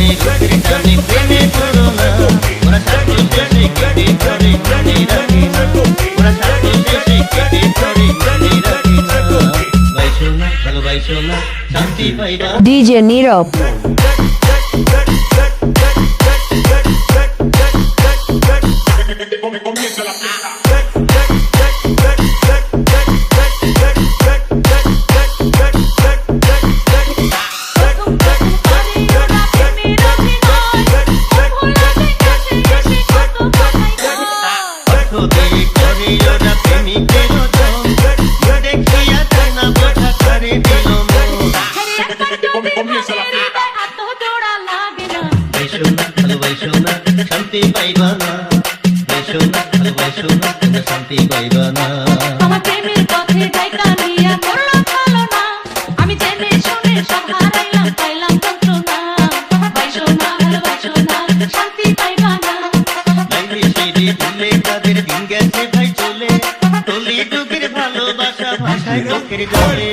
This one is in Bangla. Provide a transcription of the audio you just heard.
টানে রূপের টানে প্রেমে পড়ো না ওরা সাথে শেষে কেটে করে জানি রাখি না ওরা সাথে শেষে কেটে করে জানি রাখি না বাইশো না ভালোবাসো না শান্তি পাইবা ডিজে নীরব শান্তি পাইবা না বাইশো না ভালোবাসো না শান্তি পাইবা না আমার প্রেমের পথে যাইতা নিয়া করলাম ভালো না আমি জেনে শুনে সব হারাইলাম পাইলাম যন্ত্রণা বাইশো না ভালোবাসো না শান্তি পাইবা না বাইরে সেরে ভুলে তাদের দিন গেছে ভাই চলে তলি দুঃখের ভালোবাসা ভাষায় চোখের জলে